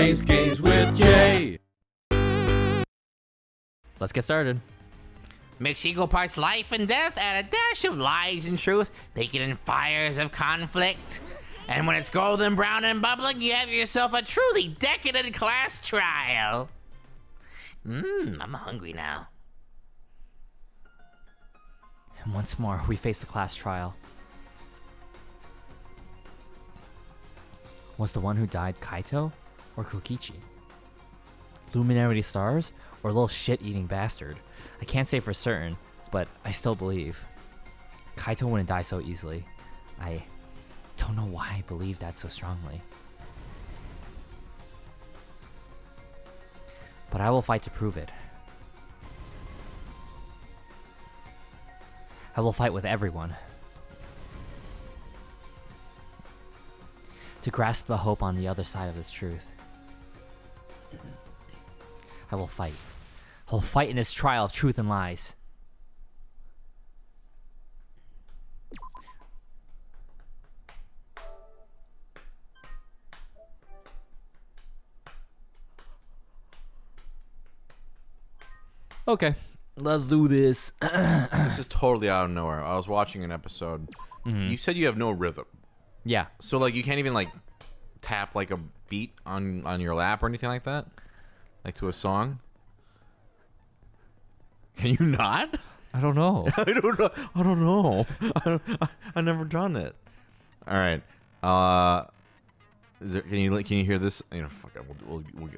plays games with Jay. Let's get started. Mix equal parts life and death, add a dash of lies and truth, bake it in fires of conflict. And when it's golden brown and bubbling, you have yourself a truly decadent class trial. I'm hungry now. And once more, we face the class trial. Was the one who died Kaito or Kokichi? Luminary stars or a little shit-eating bastard? I can't say for certain, but I still believe. Kaito wouldn't die so easily. I don't know why I believe that so strongly. But I will fight to prove it. I will fight with everyone. To grasp the hope on the other side of this truth. I will fight. I will fight in this trial of truth and lies. Okay, let's do this. This is totally out of nowhere. I was watching an episode. You said you have no rhythm. Yeah. So like you can't even like tap like a beat on your lap or anything like that? Like to a song? Can you not? I don't know. I don't know. I've never done it. All right. Can you hear this? You know, fuck it.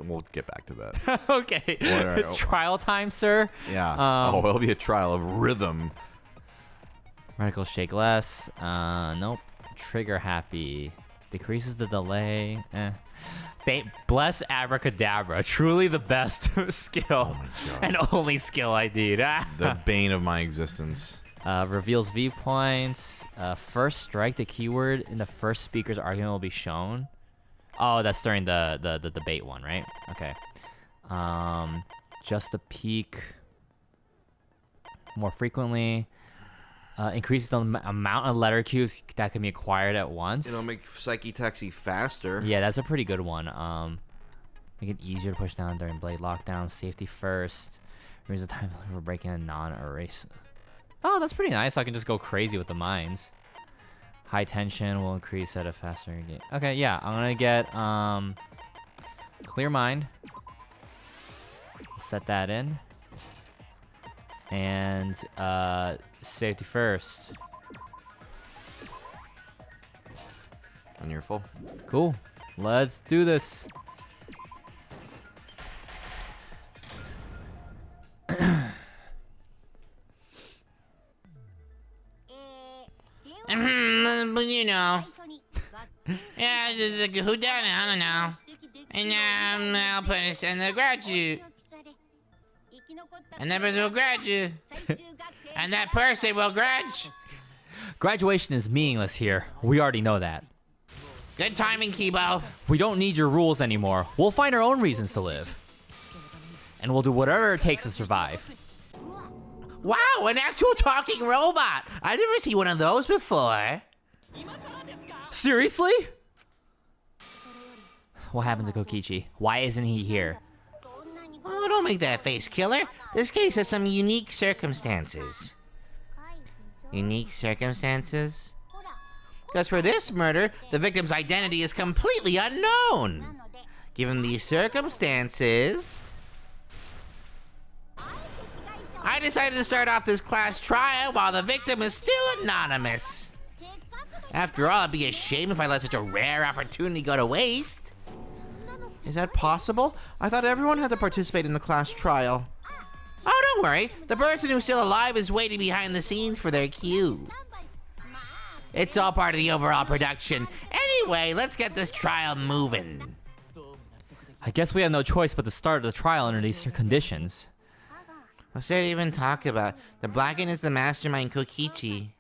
We'll get back to that. Okay. Right. It's trial time, sir. Yeah. It'll be a trial of rhythm. Radical shake less. Nope. Trigger happy. Decreases the delay. Bless abracadabra. Truly the best skill. And only skill I need. The bane of my existence. Reveals viewpoints. First strike, the keyword in the first speaker's argument will be shown. Oh, that's during the debate one, right? Okay. Just the peak. More frequently. Increases the amount of letter cues that can be acquired at once. It'll make Psyche Taxi faster. Yeah, that's a pretty good one. Make it easier to push down during blade lockdown. Safety first. Here's the time for breaking a non-erase. Oh, that's pretty nice. So I can just go crazy with the mines. High tension will increase at a faster rate. Okay, yeah, I'm gonna get clear mind. Set that in. And safety first. And you're full. Cool. Let's do this. You know. Yeah, just like who done it? I don't know. And I'll put it in the graduate. And that person will graduate. And that person will graduate. Graduation is meaningless here. We already know that. Good timing, Kibo. We don't need your rules anymore. We'll find our own reasons to live. And we'll do whatever it takes to survive. Wow, an actual talking robot. I've never seen one of those before. Seriously? What happened to Kokichi? Why isn't he here? Oh, don't make that face, killer. This case has some unique circumstances. Unique circumstances? Because for this murder, the victim's identity is completely unknown. Given these circumstances, I decided to start off this class trial while the victim is still anonymous. After all, it'd be a shame if I let such a rare opportunity go to waste. Is that possible? I thought everyone had to participate in the class trial. Oh, don't worry. The person who's still alive is waiting behind the scenes for their cue. It's all part of the overall production. Anyway, let's get this trial moving. I guess we have no choice but to start the trial under these conditions. What's there to even talk about? The Blacken is the mastermind Kokichi.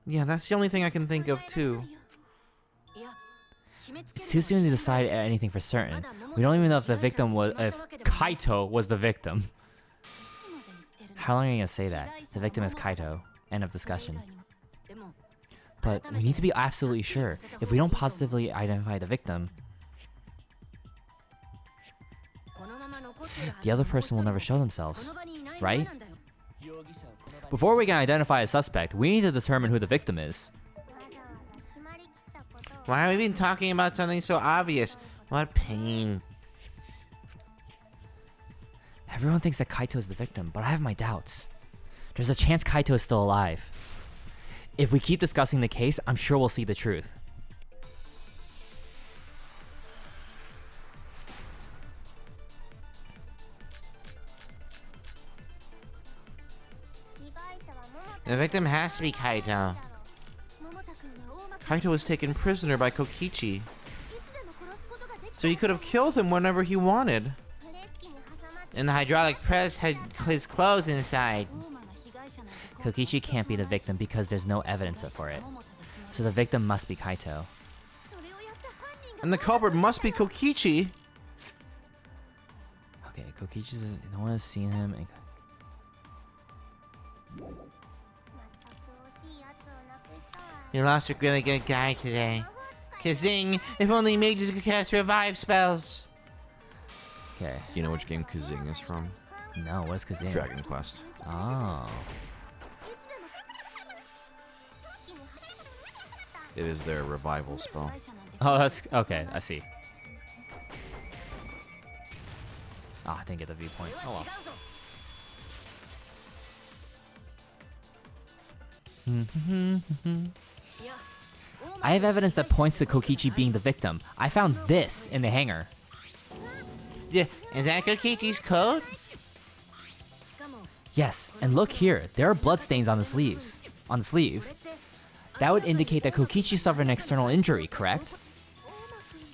Yeah, that's the only thing I can think of, too. It's too soon to decide anything for certain. We don't even know if Kaito was the victim. How long are you gonna say that? The victim is Kaito. End of discussion. But we need to be absolutely sure. If we don't positively identify the victim, The other person will never show themselves, right? Before we can identify a suspect, we need to determine who the victim is. Why are we even talking about something so obvious? What pain. Everyone thinks that Kaito is the victim, but I have my doubts. There's a chance Kaito is still alive. If we keep discussing the case, I'm sure we'll see the truth. The victim has to be Kaito. Kaito was taken prisoner by Kokichi, so he could have killed him whenever he wanted. And the hydraulic press had his clothes inside. Kokichi can't be the victim because there's no evidence for it. So the victim must be Kaito. And the culprit must be Kokichi. Okay, Kokichi's... No one has seen him. You lost a really good guy today. Kazing! If only mages could cast revive spells! Okay. You know which game Kazing is from? No, what's Kazin? Dragon Quest. Oh. It is their revival spell. Oh, that's... Okay, I see. Ah, I didn't get the viewpoint. Oh well. I have evidence that points to Kokichi being the victim. I found this in the hangar. Yeah, is that Kokichi's code? Yes, and look here. There are bloodstains on the sleeves. On the sleeve. That would indicate that Kokichi suffered an external injury, correct?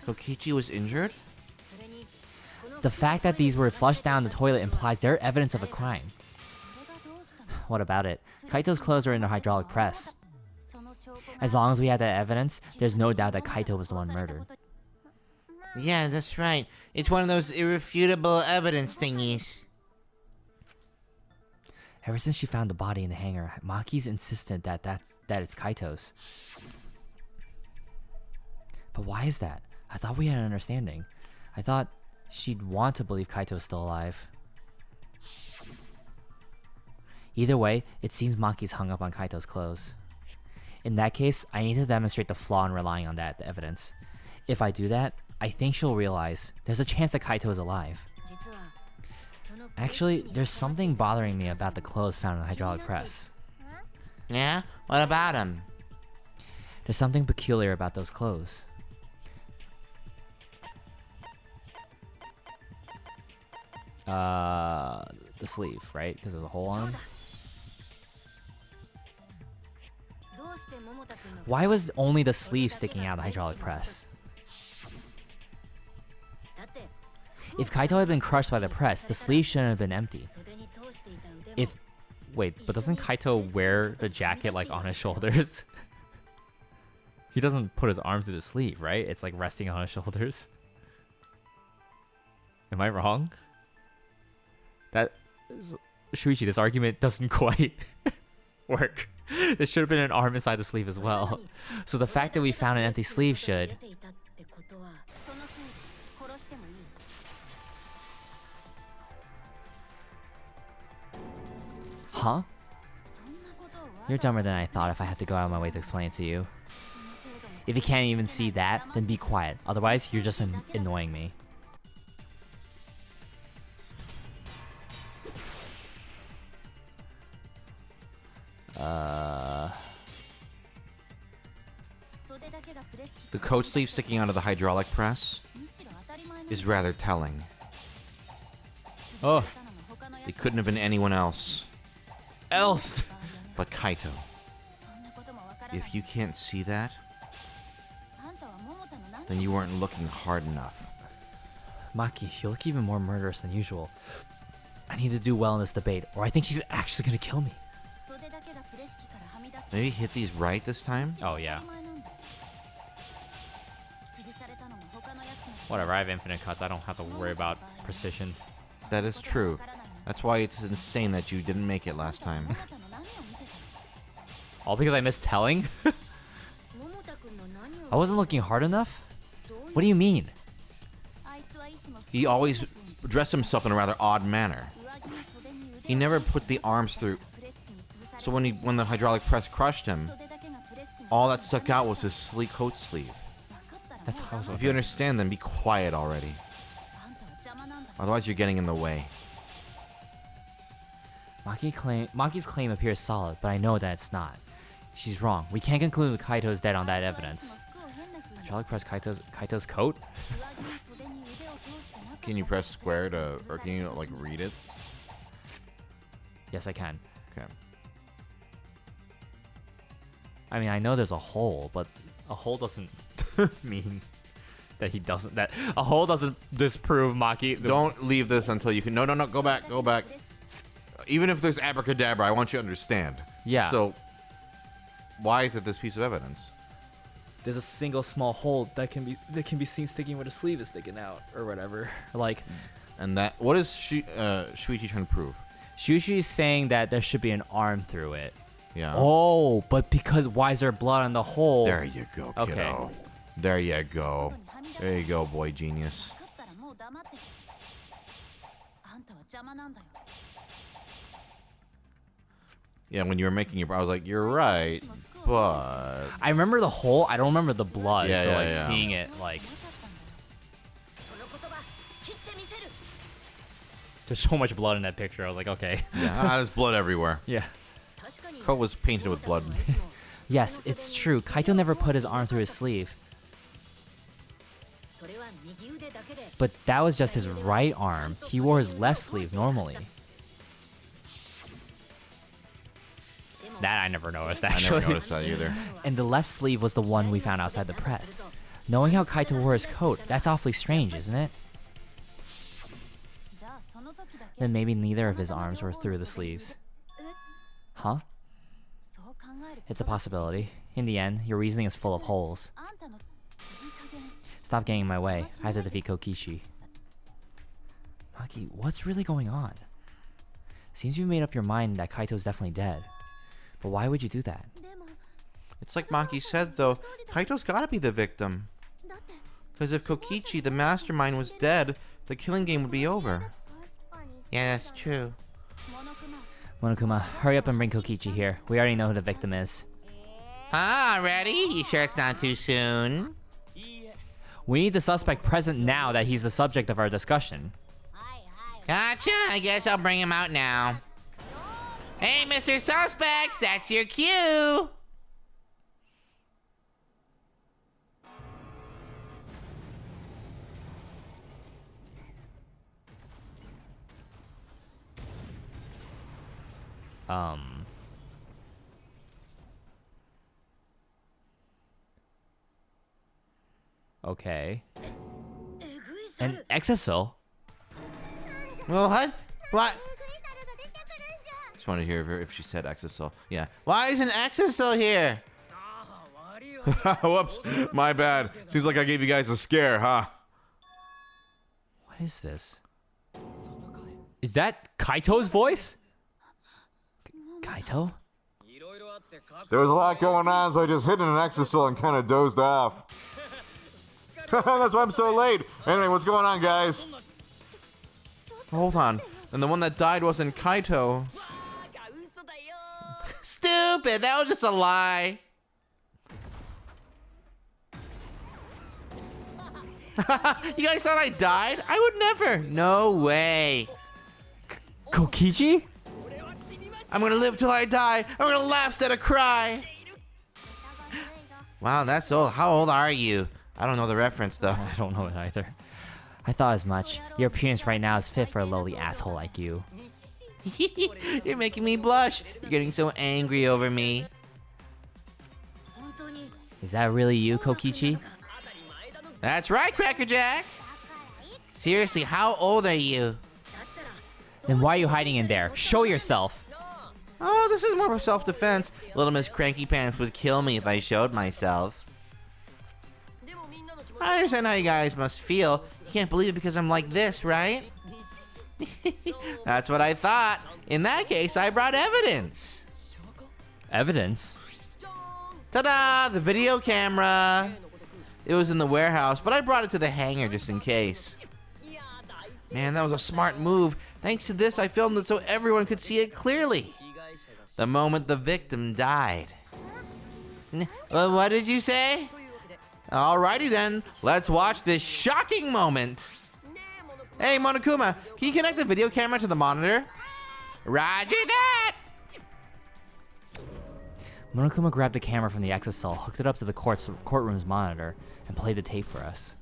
Kokichi was injured? The fact that these were flushed down the toilet implies they're evidence of a crime. What about it? Kaito's clothes are in the hydraulic press. As long as we had that evidence, there's no doubt that Kaito was the one murdered. Yeah, that's right. It's one of those irrefutable evidence thingies. Ever since she found the body in the hangar, Maki's insistent that it's Kaito's. But why is that? I thought we had an understanding. I thought she'd want to believe Kaito's still alive. Either way, it seems Maki's hung up on Kaito's clothes. In that case, I need to demonstrate the flaw in relying on that evidence. If I do that, I think she'll realize there's a chance that Kaito is alive. Actually, there's something bothering me about the clothes found in the hydraulic press. Yeah? What about him? There's something peculiar about those clothes. The sleeve, right? Because there's a hole on them. Why was only the sleeve sticking out of the hydraulic press? If Kaito had been crushed by the press, the sleeve shouldn't have been empty. Wait, but doesn't Kaito wear the jacket like on his shoulders? He doesn't put his arms through the sleeve, right? It's like resting on his shoulders. Am I wrong? Shuichi, this argument doesn't quite work. There should have been an arm inside the sleeve as well. So the fact that we found an empty sleeve should... Huh? You're dumber than I thought if I have to go out of my way to explain it to you. If you can't even see that, then be quiet. Otherwise, you're just annoying me. The coat sleeve sticking out of the hydraulic press is rather telling. Oh. It couldn't have been anyone else but Kaito. If you can't see that, then you weren't looking hard enough. Maki, you look even more murderous than usual. I need to do well in this debate, or I think she's actually gonna kill me. Maybe hit these right this time? Oh, yeah. Whatever, I have infinite cuts. I don't have to worry about precision. That is true. That's why it's insane that you didn't make it last time. All because I missed telling? I wasn't looking hard enough? What do you mean? He always dressed himself in a rather odd manner. He never put the arms through. So when the hydraulic press crushed him, all that stuck out was his sleek coat sleeve. That's how. If you understand, then be quiet already. Otherwise, you're getting in the way. Maki's claim appears solid, but I know that it's not. She's wrong. We can't conclude that Kaito's dead on that evidence. Hydraulic press Kaito's coat? Can you press square to, or can you like read it? Yes, I can. Okay. I mean, I know there's a hole, but a hole doesn't mean that he doesn't. That a hole doesn't disprove Maki. Don't leave this until you can. No, go back, go back. Even if there's abracadabra, I want you to understand. Yeah. So, why is it this piece of evidence? There's a single small hole that can be seen sticking where the sleeve is sticking out, or whatever. Like, And that, what is Shuichi trying to prove? Shuichi's saying that there should be an arm through it. Yeah. Oh, but because why is there blood on the hole? There you go, kiddo. Okay. There you go. There you go, boy genius. Yeah, when you were making your, I was like, you're right, but I remember the hole. I don't remember the blood. Yeah, so yeah, like yeah. seeing it, like, there's so much blood in that picture. I was like, okay. yeah, there's blood everywhere. Yeah. Coat was painted with blood. Yes, it's true. Kaito never put his arm through his sleeve. But that was just his right arm. He wore his left sleeve normally. That I never noticed, I actually. never noticed that either. And the left sleeve was the one we found outside the press. Knowing how Kaito wore his coat, that's awfully strange, isn't it? Then maybe neither of his arms were through the sleeves. Huh? It's a possibility. In the end, your reasoning is full of holes. Stop getting in my way. I have to defeat Kokichi. Maki, what's really going on? Seems you've made up your mind that Kaito's definitely dead. But why would you do that? It's like Maki said, though. Kaito's gotta be the victim. Because if Kokichi, the mastermind, was dead, the killing game would be over. Yeah, that's true. Monokuma, hurry up and bring Kokichi here. We already know who the victim is. Already? You sure it's not too soon? We need the suspect present now that he's the subject of our discussion. Gotcha. I guess I'll bring him out now. Hey, Mr. Suspect, that's your cue. Okay. An exisal? Well, what? Just wanted to hear if she said exisal. Yeah. Why isn't exisal here? Whoops. My bad. Seems like I gave you guys a scare, huh? What is this? Is that Kaito's voice? Kaito? There was a lot going on, so I just hit an exisal and kind of dozed off. That's why I'm so late. Anyway, what's going on, guys? Hold on. And the one that died wasn't Kaito. Stupid, that was just a lie. You guys thought I died? I would never. No way. Kokichi? I'm gonna live till I die. I'm gonna laugh instead of cry. Wow, that's old. How old are you? I don't know the reference, though. I don't know it either. I thought as much. Your appearance right now is fit for a lowly asshole like you. You're making me blush. You're getting so angry over me. Is that really you, Kokichi? That's right, Cracker Jack. Seriously, how old are you? Then why are you hiding in there? Show yourself! Oh, this is more for self-defense. Little Miss Cranky Pants would kill me if I showed myself. I understand how you guys must feel. You can't believe it because I'm like this, right? That's what I thought. In that case, I brought evidence. Evidence? Ta-da! The video camera. It was in the warehouse, but I brought it to the hangar just in case. Man, that was a smart move. Thanks to this, I filmed it so everyone could see it clearly. The moment the victim died. What did you say? Alrighty then, let's watch this shocking moment. Hey, Monokuma, can you connect the video camera to the monitor? Roger that! Monokuma grabbed the camera from the access cell, hooked it up to the courtroom's monitor, and played the tape for us.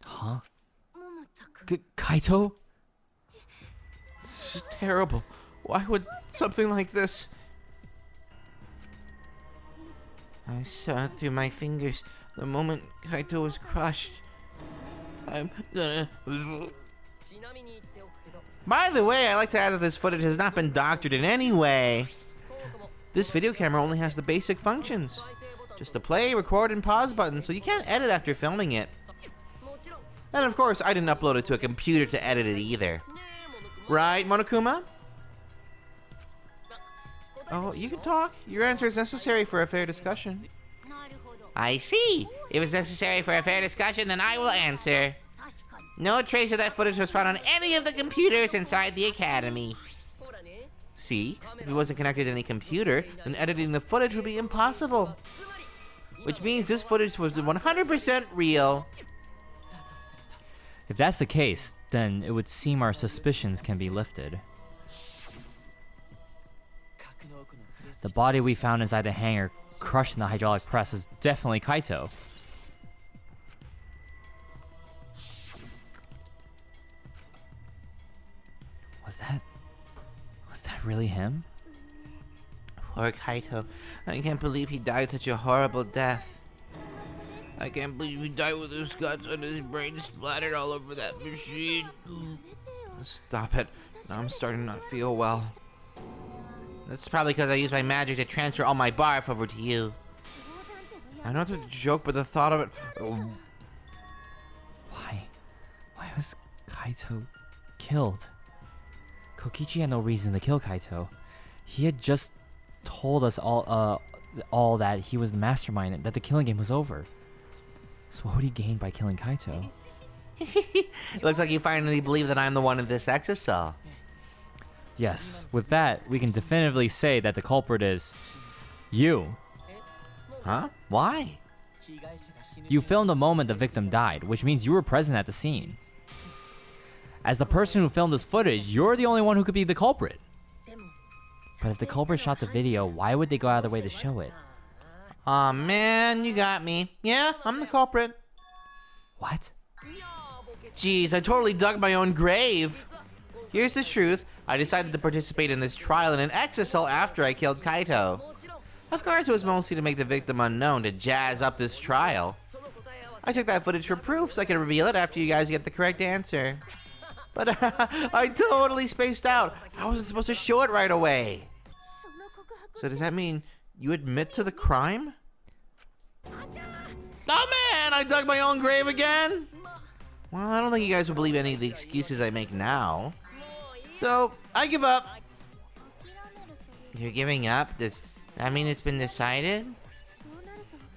Huh? Kaito? This is terrible. Why would something like this? I saw it through my fingers the moment Kaito was crushed. I'm gonna... By the way, I like to add that this footage has not been doctored in any way. This video camera only has the basic functions. Just the play, record, and pause buttons, so you can't edit after filming it. And of course, I didn't upload it to a computer to edit it either. Right, Monokuma? Oh, you can talk. Your answer is necessary for a fair discussion. I see. If it's necessary for a fair discussion, then I will answer. No trace of that footage was found on any of the computers inside the academy. See, if it wasn't connected to any computer, then editing the footage would be impossible. Which means this footage was 100% real. If that's the case, then it would seem our suspicions can be lifted. The body we found inside the hangar, crushed in the hydraulic press, is definitely Kaito. Was that really him? Poor Kaito. I can't believe he died such a horrible death. I can't believe he died with his guts and his brain splattered all over that machine. Stop it. Now I'm starting to not feel well. That's probably because I used my magic to transfer all my barf over to you. I know it's a joke, but the thought of it... Why was Kaito killed? Kokichi had no reason to kill Kaito. He had just told us all that he was the mastermind and that the killing game was over. So what would he gain by killing Kaito? It looks like you finally believe that I'm the one in this exocell. Yes, with that, we can definitively say that the culprit is... you. Huh? Why? You filmed the moment the victim died, which means you were present at the scene. As the person who filmed this footage, you're the only one who could be the culprit. But if the culprit shot the video, why would they go out of their way to show it? Aw, man, you got me. Yeah, I'm the culprit. What? Jeez, I totally dug my own grave. Here's the truth. I decided to participate in this trial in an exocell after I killed Kaito. Of course, it was mostly to make the victim unknown, to jazz up this trial. I took that footage for proof so I could reveal it after you guys get the correct answer. But I totally spaced out. I wasn't supposed to show it right away. So does that mean you admit to the crime? Oh man, I dug my own grave again? Well, I don't think you guys will believe any of the excuses I make now. So, I give up. You're giving up? Does that mean it's been decided?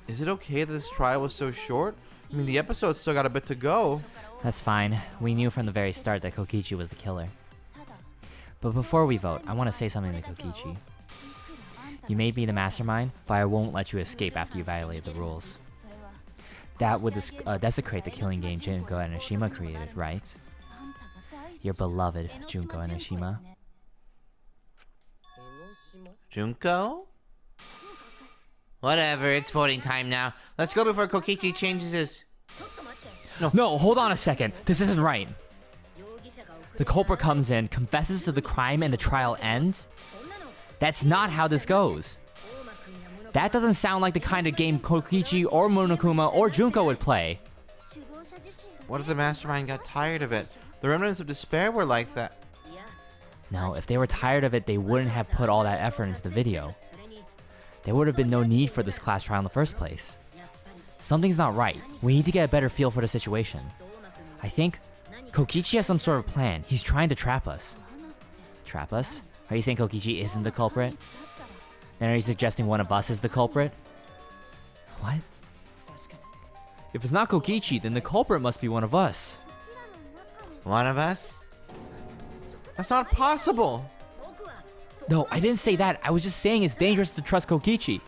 Is it okay that this trial was so short? I mean, the episode's still got a bit to go. That's fine. We knew from the very start that Kokichi was the killer. But before we vote, I want to say something to Kokichi. You made me the mastermind, but I won't let you escape after you violated the rules. That would desecrate the killing game Junko and Enoshima created, right? Your beloved Junko and Enoshima. Junko? Whatever, it's voting time now. Let's go before Kokichi changes his... No, hold on a second. This isn't right. The culprit comes in, confesses to the crime, and the trial ends? That's not how this goes. That doesn't sound like the kind of game Kokichi or Monokuma or Junko would play. What if the mastermind got tired of it? The remnants of despair were like that. No, if they were tired of it, they wouldn't have put all that effort into the video. There would have been no need for this class trial in the first place. Something's not right. We need to get a better feel for the situation. I think Kokichi has some sort of plan. He's trying to trap us. Trap us? Are you saying Kokichi isn't the culprit? Then are you suggesting one of us is the culprit? What? If it's not Kokichi, then the culprit must be one of us. One of us? That's not possible. No, I didn't say that. I was just saying it's dangerous to trust Kokichi.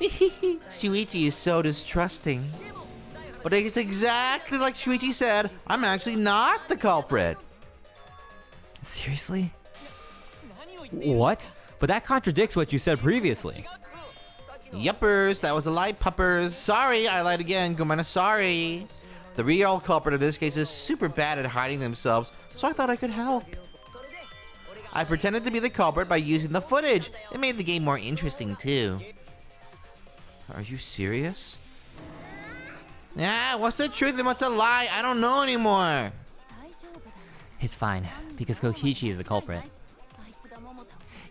Shuichi is so distrusting. But it's exactly like Shuichi said, I'm actually not the culprit. Seriously? What? But that contradicts what you said previously. Yuppers, that was a lie, puppers. Sorry, I lied again. Gumana, sorry. The real culprit of this case is super bad at hiding themselves, so I thought I could help. I pretended to be the culprit by using the footage. It made the game more interesting, too. Are you serious? Yeah, what's the truth and what's a lie? I don't know anymore. It's fine, because Kokichi is the culprit.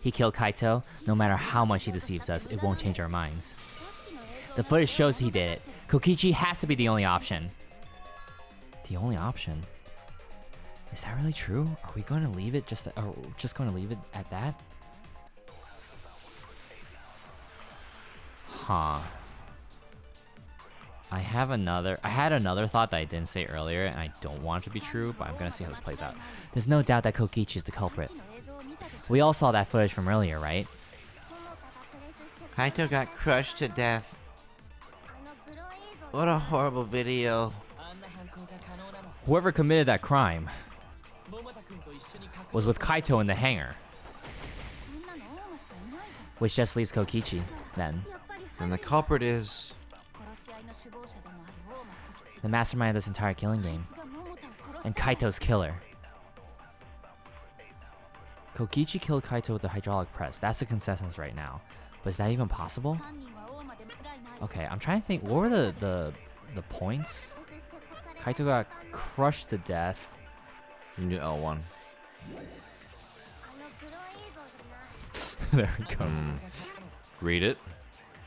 He killed Kaito. No matter how much he deceives us, it won't change our minds. The footage shows he did it. Kokichi has to be the only option. The only option? Is that really true? Are we going to leave it just going to leave it at that? Huh. I had another thought that I didn't say earlier, and I don't want it to be true, but I'm gonna see how this plays out. There's no doubt that Kokichi is the culprit. We all saw that footage from earlier, right? Kaito got crushed to death. What a horrible video. Whoever committed that crime was with Kaito in the hangar. Which just leaves Kokichi, then. And the culprit is... the mastermind of this entire killing game. And Kaito's killer. Kokichi killed Kaito with the hydraulic press. That's the consensus right now. But is that even possible? Okay, I'm trying to think. What were the points? Kaito got crushed to death. You do L1. There we go. Read it.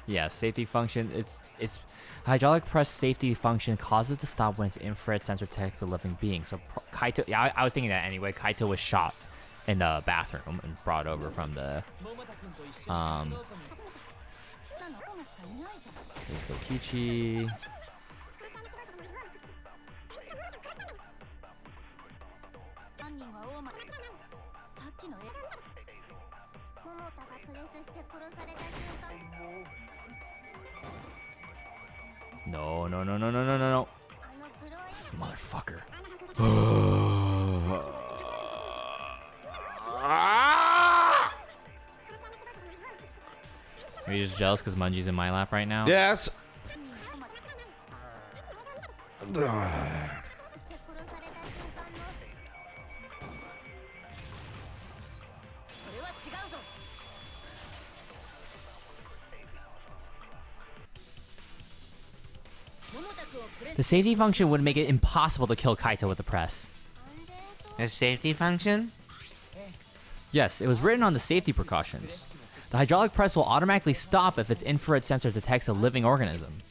Yeah, safety function. It's hydraulic press safety function causes to stop when its infrared sensor detects a living being. So Kaito, yeah, I was thinking that anyway. Kaito was shot in the bathroom and brought over from the There's Kokichi. No. Motherfucker. Are you just jealous because Munji's in my lap right now? Yes. The safety function would make it impossible to kill Kaito with the press. A safety function? Yes, it was written on the safety precautions. The hydraulic press will automatically stop if its infrared sensor detects a living organism.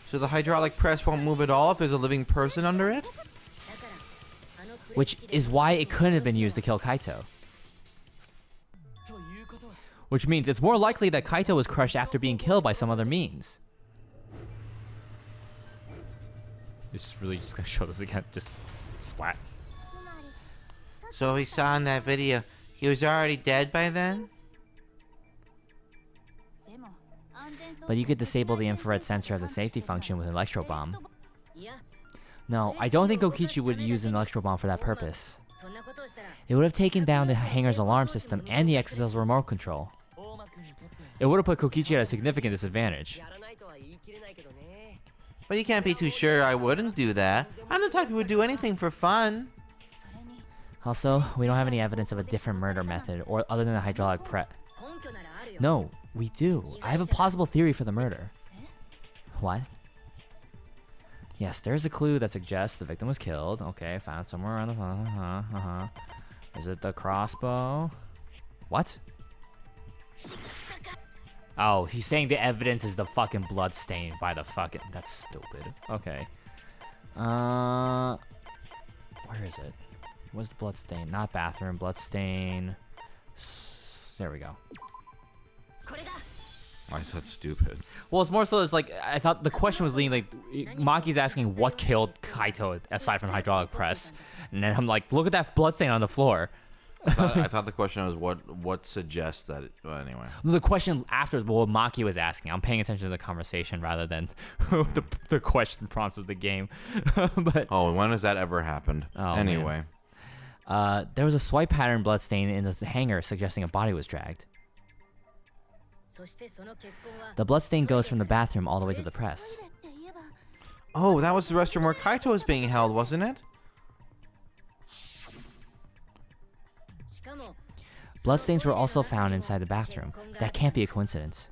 So the hydraulic press won't move at all if there's a living person under it? Which is why it couldn't have been used to kill Kaito. Which means it's more likely that Kaito was crushed after being killed by some other means. This is really just gonna show this again, just splat. So we saw in that video, he was already dead by then? But you could disable the infrared sensor of the safety function with an electro bomb. No, I don't think Kokichi would use an electro bomb for that purpose. It would have taken down the hangar's alarm system and the XSL's remote control. It would have put Kokichi at a significant disadvantage. But you can't be too sure I wouldn't do that. I'm the type who would do anything for fun. Also, we don't have any evidence of a different murder method or other than the hydraulic press. No, we do. I have a plausible theory for the murder. What? Yes, there's a clue that suggests the victim was killed. Okay, found somewhere around the... Is it the crossbow? What? Oh, he's saying the evidence is the fucking blood stain by the fucking... That's stupid. Okay. Where is it? Where's the blood stain? Not bathroom. Blood stain. There we go. Why is that stupid? Well, it's more so it's like, I thought the question was leading, like, Maki's asking what killed Kaito aside from hydraulic press. And then I'm like, look at that blood stain on the floor. I thought the question was what suggests that. Well, anyway. The question after what Maki was asking, I'm paying attention to the conversation rather than the question prompts of the game. But Oh, when has that ever happened? Oh, anyway. there was a swipe pattern blood stain in the hanger suggesting a body was dragged. The blood stain goes from the bathroom all the way to the press. Oh, that was the restroom where Kaito was being held, wasn't it? Bloodstains were also found inside the bathroom. That can't be a coincidence.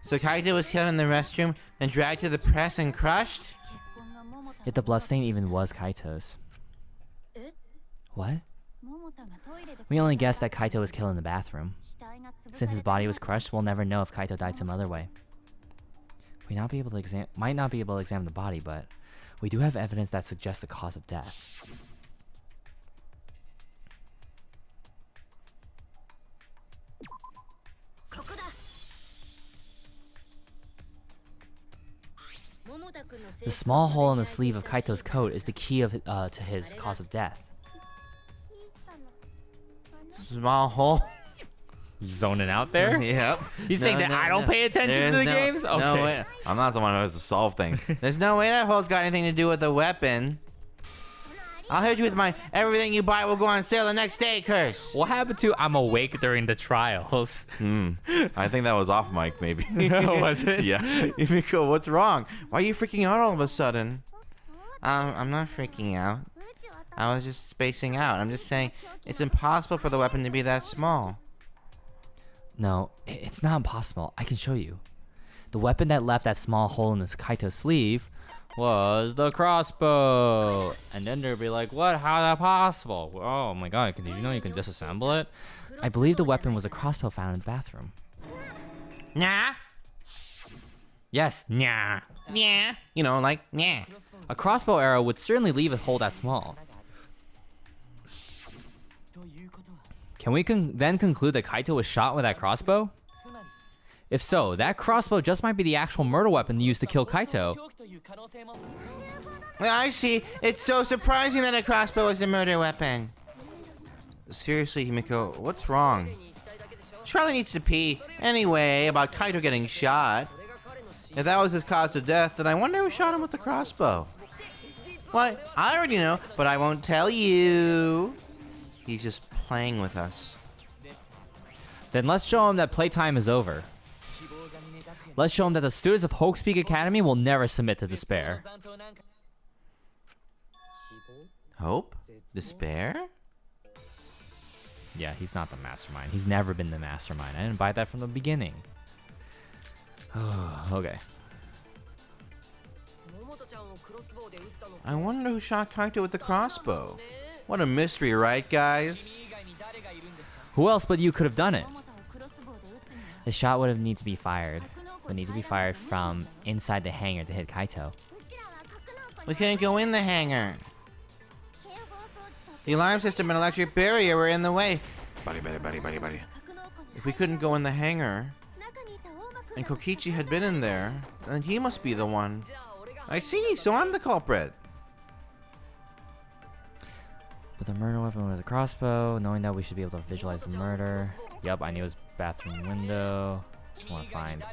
So Kaito was held in the restroom, then dragged to the press and crushed? Yet the bloodstain even was Kaito's. What? We only guessed that Kaito was killed in the bathroom. Since his body was crushed, we'll never know if Kaito died some other way. We might not be able to examine the body, but we do have evidence that suggests the cause of death. The small hole in the sleeve of Kaito's coat is the key to his cause of death. Small hole? Zoning out there? Yep. He's saying that I don't pay attention to the games? Okay. No way. I'm not the one who has to solve things. There's no way that hole's got anything to do with the weapon. I'll hit you with my everything you buy will go on sale the next day curse. What happened to I'm awake during the trials? I think that was off mic, maybe. Was it? Yeah. Yumiko, what's wrong? Why are you freaking out all of a sudden? I'm not freaking out. I was just spacing out. I'm just saying it's impossible for the weapon to be that small. No, it's not impossible. I can show you. The weapon that left that small hole in the Kaito's sleeve was the crossbow. And then they'll be like, what? How is that possible? Oh my god, did you know you can disassemble it? I believe the weapon was a crossbow found in the bathroom. Nah? Yes, nah. Yeah. You know, like, yeah. A crossbow arrow would certainly leave a hole that small. Can we then conclude that Kaito was shot with that crossbow? If so, that crossbow just might be the actual murder weapon used to kill Kaito. I see. It's so surprising that a crossbow is a murder weapon. Seriously, Himiko, what's wrong? She probably needs to pee. Anyway, about Kaito getting shot. If that was his cause of death, then I wonder who shot him with the crossbow. What? I already know, but I won't tell you. He's just playing with us. Then let's show him that playtime is over. Let's show him that the students of Hope's Peak Academy will never submit to despair. Hope? Despair? Yeah, he's not the mastermind. He's never been the mastermind. I didn't buy that from the beginning. Okay. I wonder who shot Kaito with the crossbow. What a mystery, right, guys? Who else but you could have done it? The shot would need to be fired. Would need to be fired from inside the hangar to hit Kaito. We can't go in the hangar. The alarm system and electric barrier were in the way. Buddy. If we couldn't go in the hangar, and Kokichi had been in there, then he must be the one. I see, so I'm the culprit. But the murder weapon was a crossbow, knowing that we should be able to visualize the murder. Yup, I knew it was bathroom window. Just want to find.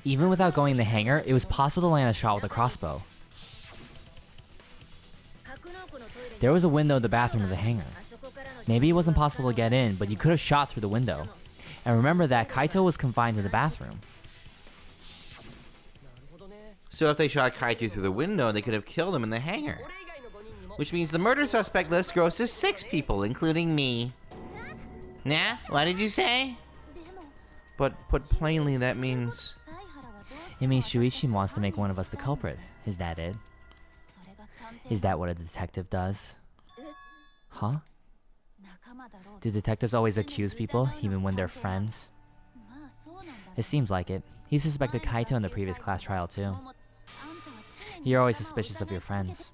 Even without going in the hangar, it was possible to land a shot with a crossbow. There was a window in the bathroom of the hangar. Maybe it wasn't possible to get in, but you could have shot through the window. And remember that Kaito was confined to the bathroom. So if they shot Kaito through the window, they could have killed him in the hangar. Which means the murder suspect list grows to 6 people, including me. Nah, what did you say? But put plainly, that means... It means Shuichi wants to make one of us the culprit. Is that it? Is that what a detective does? Huh? Do detectives always accuse people, even when they're friends? It seems like it. He suspected Kaito in the previous class trial too. You're always suspicious of your friends.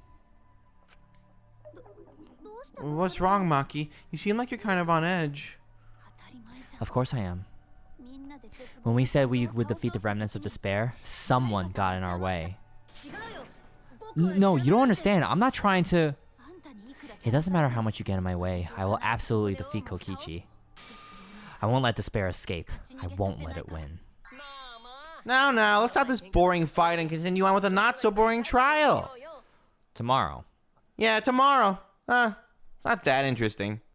What's wrong, Maki? You seem like you're kind of on edge. Of course I am. When we said we would defeat the remnants of despair, someone got in our way. No, you don't understand. I'm not trying to... It doesn't matter how much you get in my way. I will absolutely defeat Kokichi. I won't let despair escape. I won't let it win. Now, let's stop this boring fight and continue on with a not-so-boring trial. Tomorrow. Yeah, tomorrow. It's not that interesting.